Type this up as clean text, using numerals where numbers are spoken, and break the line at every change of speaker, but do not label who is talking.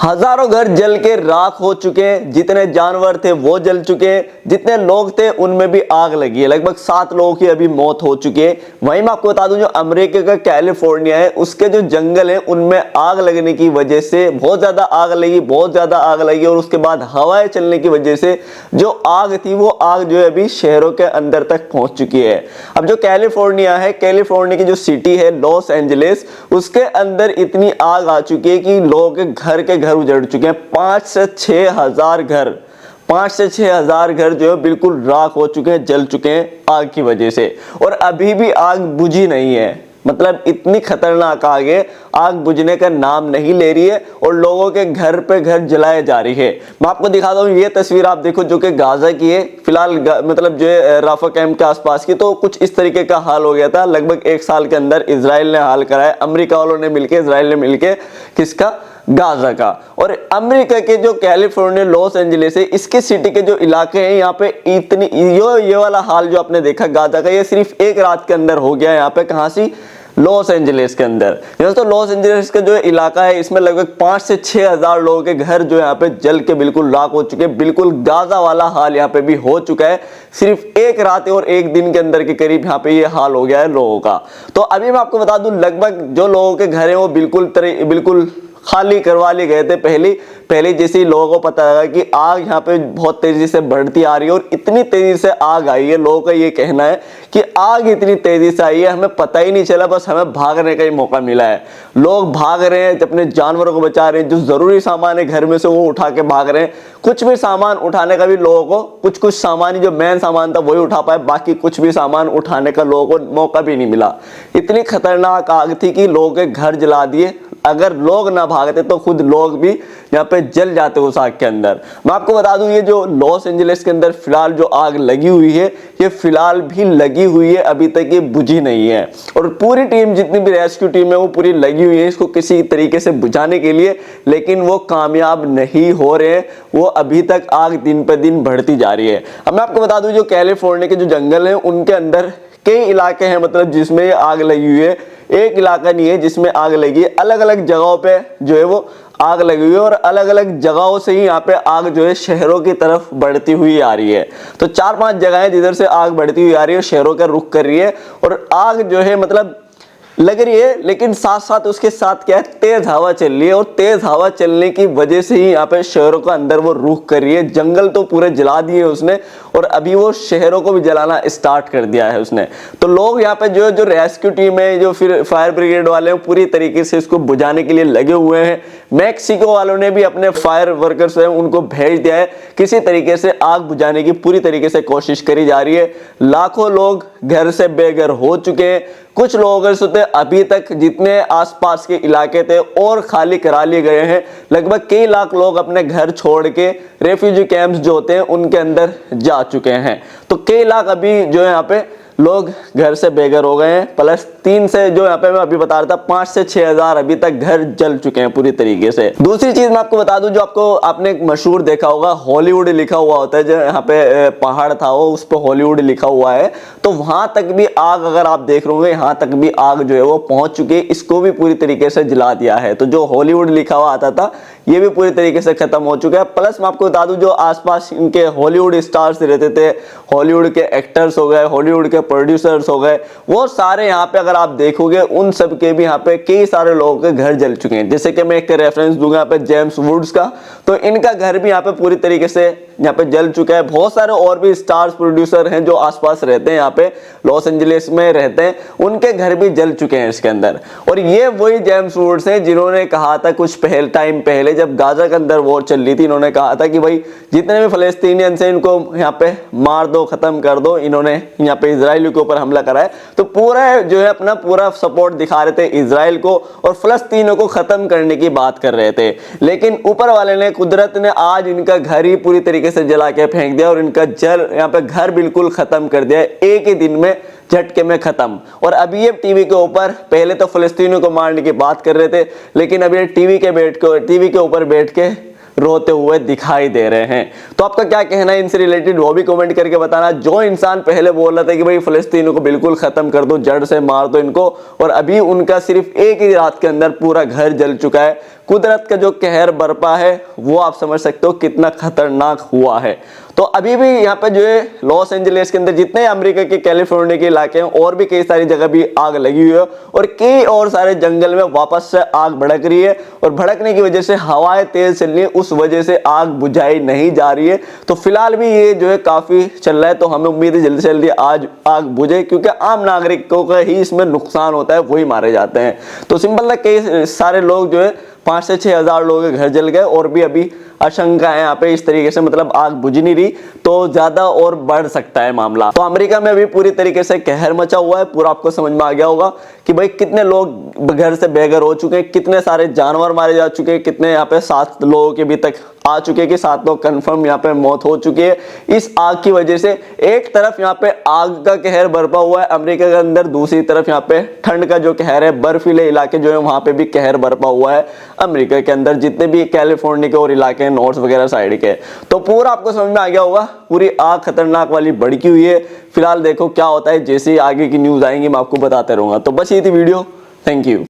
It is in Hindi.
हजारों घर जल के राख हो चुके हैं, जितने जानवर थे वो जल चुके हैं, जितने लोग थे उनमें भी आग लगी है। लगभग 7 लोगों की अभी मौत हो चुकी है। वहीं मैं आपको बता दूं, जो अमेरिका का कैलिफोर्निया है उसके जो जंगल है उनमें आग लगने की वजह से बहुत ज्यादा आग लगी और उसके बाद हवाएं चलने की वजह से जो आग थी वो आग जो है अभी शहरों के अंदर तक पहुंच चुकी है। अब जो कैलिफोर्निया है, कैलिफोर्निया की जो सिटी है लॉस एंजलिस, उसके अंदर इतनी आग आ चुकी है कि लोगों के घर उजड़ चुके हैं। 5 से 6 हजार घर 5 से 6 हजार घर जो है बिल्कुल राख हो चुके हैं, जल चुके हैं आग की वजह से। और अभी भी आग बुझी नहीं है, मतलब इतनी खतरनाक आग है, आग बुझने का नाम नहीं ले रही है और लोगों के घर पे घर जलाए जा रही है। मैं आपको दिखाता हूँ, ये तस्वीर आप देखो जो कि गाजा की है फिलहाल, मतलब जो है राफा कैंप के आसपास की। तो कुछ इस तरीके का हाल हो गया था। लगभग 1 साल के अंदर इजराइल ने हाल कराया, अमेरिका वालों ने मिलकर, इजराइल ने मिलकर, किसका? गाजा का। और अमेरिका के जो कैलिफोर्निया लॉस एंजलिस है, इसके सिटी के जो इलाके हैं यहाँ पे इतनी ये वाला हाल जो आपने देखा गाजा का, ये सिर्फ एक रात के अंदर हो गया। यहाँ पे कहां सी? लॉस एंजलिस के अंदर। तो लॉस एंजलिस का जो इलाका है इसमें लगभग 5 से 6 हजार लोगों के घर जो यहाँ पे जल के बिल्कुल राख हो चुके हैं। बिल्कुल गाजा वाला हाल यहाँ पे भी हो चुका है। सिर्फ एक रात और एक दिन के अंदर के करीब यहाँ पे ये हाल हो गया है लोगों का। तो अभी मैं आपको बता दूं, लगभग जो लोगों के घर है वो बिल्कुल खाली करवा लिए गए थे। पहले जैसे ही लोगों को पता लगा कि आग यहाँ पे बहुत तेजी से बढ़ती आ रही है और इतनी तेजी से आग आई है, लोगों का ये कहना है कि आग इतनी तेजी से आई है हमें पता ही नहीं चला, बस हमें भागने का ही मौका मिला है। लोग भाग रहे हैं, अपने जानवरों को बचा रहे हैं, जो जरूरी सामान है घर में से वो उठा के भाग रहे हैं। कुछ भी सामान उठाने का भी लोगों को कुछ सामान, जो मेन सामान था वही उठा पाए, बाकी कुछ भी सामान उठाने का लोगों को मौका भी नहीं मिला। इतनी खतरनाक आग थी कि लोगों के घर जला दिए। अगर लोग ना भागते तो खुद लोग भी यहाँ पे जल जाते उस आग के अंदर। मैं आपको बता दूं, ये जो लॉस एंजलिस के अंदर फिलहाल जो आग लगी हुई है, ये फिलहाल भी लगी हुई है, अभी तक ये बुझी नहीं है। और पूरी टीम, जितनी भी रेस्क्यू टीम है वो पूरी लगी हुई है इसको किसी तरीके से बुझाने के लिए, लेकिन वो कामयाब नहीं हो रहे हैं। वो अभी तक आग दिन पे दिन बढ़ती जा रही है। अब मैं आपको बता दूं, जो कैलिफोर्निया के जो जंगल है उनके अंदर कई इलाके हैं, मतलब जिसमें ये आग लगी हुई है। एक इलाका नहीं है जिसमें आग लगी है, अलग अलग जगहों पे जो है वो आग लगी हुई है और अलग अलग जगहों से ही यहाँ पे आग जो है शहरों की तरफ बढ़ती हुई आ रही है। तो 4-5 जगह है जिधर से आग बढ़ती हुई आ रही है, शहरों का रुख कर रही है और आग जो है मतलब लग रही है, लेकिन साथ साथ उसके साथ क्या है, तेज हवा चल रही है और तेज हवा चलने की वजह से ही यहाँ पे शहरों का अंदर वो रुख कर रही है। जंगल तो पूरे जला दिए उसने और अभी वो शहरों को भी जलाना स्टार्ट कर दिया है उसने। तो लोग यहाँ पे जो रेस्क्यू टीम है, जो फिर फायर ब्रिगेड वाले हैं, पूरी तरीके से इसको बुझाने के लिए लगे हुए हैं। मैक्सिको वालों ने भी अपने फायर वर्कर्स हैं उनको भेज दिया है, किसी तरीके से आग बुझाने की पूरी तरीके से कोशिश करी जा रही है। लाखों लोग घर से बेघर हो चुके हैं। कुछ लोग अभी तक जितने आसपास के इलाके थे और खाली करा लिए गए हैं। लगभग कई लाख लोग अपने घर छोड़ के रेफ्यूजी कैंप्स जो होते हैं उनके अंदर जा चुके हैं। तो कई लाख अभी जो है यहाँ पे लोग घर से बेघर हो गए हैं। प्लस 3 से जो यहाँ पे मैं अभी बता रहा था, 5 से 6 हजार अभी तक घर जल चुके हैं पूरी तरीके से। दूसरी चीज मैं आपको बता दूं, जो आपने एक मशहूर देखा होगा, हॉलीवुड लिखा हुआ होता है, जो यहाँ पे पहाड़ था वो उस पर हॉलीवुड लिखा हुआ है। तो वहां तक भी आग, अगर आप देख रहे होंगे, यहाँ तक भी आग जो है वो पहुंच चुकी है, इसको भी पूरी तरीके से जला दिया है। तो जो हॉलीवुड लिखा हुआ आता था ये भी पूरी तरीके से खत्म हो चुका है। प्लस मैं आपको बता दूं, जो आसपास इनके हॉलीवुड स्टार्स रहते थे, हॉलीवुड के एक्टर्स हो गए, हॉलीवुड के प्रोड्यूसर्स हो गए, वो सारे यहाँ पे अगर आप देखोगे उन सब के भी यहाँ पे कई सारे लोगों के घर जल चुके हैं। जैसे कि मैं एक रेफरेंस दूंगा यहाँ पे जेम्स वुड्स का, तो इनका घर भी यहाँ पे पूरी तरीके से यहाँ पे जल चुका है। बहुत सारे और भी स्टार्स प्रोड्यूसर हैं जो आसपास रहते हैं, यहाँ पे लॉस एंजलिस में रहते हैं, उनके घर भी जल चुके हैं इसके अंदर। और ये वही जेम्स वुड्स हैं जिन्होंने कहा था कुछ टाइम पहले, जब गाजा के अंदर वॉर चल रही थी, इन्होंने कहा था कि भाई जितने भी फलस्तीनियंस हैं इनको यहाँ पे मार दो, खत्म कर दो। इन्होंने यहाँ पे इजराइल के ऊपर हमला करा है, तो पूरा जो है अपना पूरा सपोर्ट दिखा रहे थे इजराइल को और फलस्तीनों को खत्म करने की बात कर रहे थे। लेकिन ऊपर वाले ने, कुदरत ने आज इनका घर ही पूरी तरीके से जला के फेंक दिया और इनका यहाँ पे घर बिल्कुल खत्म कर दिया, एक ही दिन में झटके में खत्म। और अभी ये टीवी के ऊपर, पहले तो फलस्तीनियों को मारने की बात कर रहे थे, लेकिन अभी टीवी के ऊपर बैठ के रोते हुए दिखाई दे रहे हैं। तो आपका क्या कहना है इनसे रिलेटेड, वो भी कमेंट करके बताना। जो इंसान पहले बोल रहा था कि भाई फलस्तीनियों को बिल्कुल खत्म कर दो, जड़ से मार दो इनको, और अभी उनका सिर्फ एक ही रात के अंदर पूरा घर जल चुका है। कुदरत का जो कहर बरपा है वो आप समझ सकते हो कितना खतरनाक हुआ है। तो अभी भी यहाँ पे जो है लॉस एंजलिस के अंदर जितने अमेरिका के कैलिफोर्निया के इलाके हैं और भी कई सारी जगह भी आग लगी हुई है और कई और सारे जंगल में वापस से आग भड़क रही है और भड़कने की वजह से हवाएं तेज चल रही है, उस वजह से आग बुझाई नहीं जा रही है। तो फिलहाल भी ये जो है काफी चल रहा है, तो हमें उम्मीद है जल्दी से जल्दी आज आग बुझे, क्योंकि आम नागरिकों का ही इसमें नुकसान होता है, वही मारे जाते हैं। तो सिंपल है कई सारे लोग जो है 5 से 6 हजार लोगों के घर जल गए और भी अभी आशंका है यहाँ पे इस तरीके से, मतलब आग बुझ नहीं रही तो ज्यादा और बढ़ सकता है मामला। तो अमेरिका में अभी पूरी तरीके से कहर मचा हुआ है, पूरा आपको समझ में आ गया होगा कि भाई कितने लोग घर से बेघर हो चुके हैं, कितने सारे जानवर मारे जा चुके हैं, कितने यहाँ पे 7 लोगों के अभी तक आ चुके हैं कि 7 लोग कंफर्म यहाँ पे मौत हो चुकी है इस आग की वजह से। एक तरफ यहाँ पे आग का कहर बरपा हुआ है अमेरिका के अंदर, दूसरी तरफ यहाँ पे ठंड का जो कहर है, बर्फीले इलाके जो है वहां पे भी कहर बरपा हुआ है अमेरिका के अंदर, जितने भी कैलिफोर्निया के और इलाके हैं नॉर्थ वगैरह साइड के। तो पूरा आपको समझ में आ गया होगा, पूरी आग खतरनाक वाली भड़की हुई है। फिलहाल देखो क्या होता है, जैसे ही आगे की न्यूज आएंगी मैं आपको बताते रहूंगा। तो बस ये थी वीडियो, थैंक यू।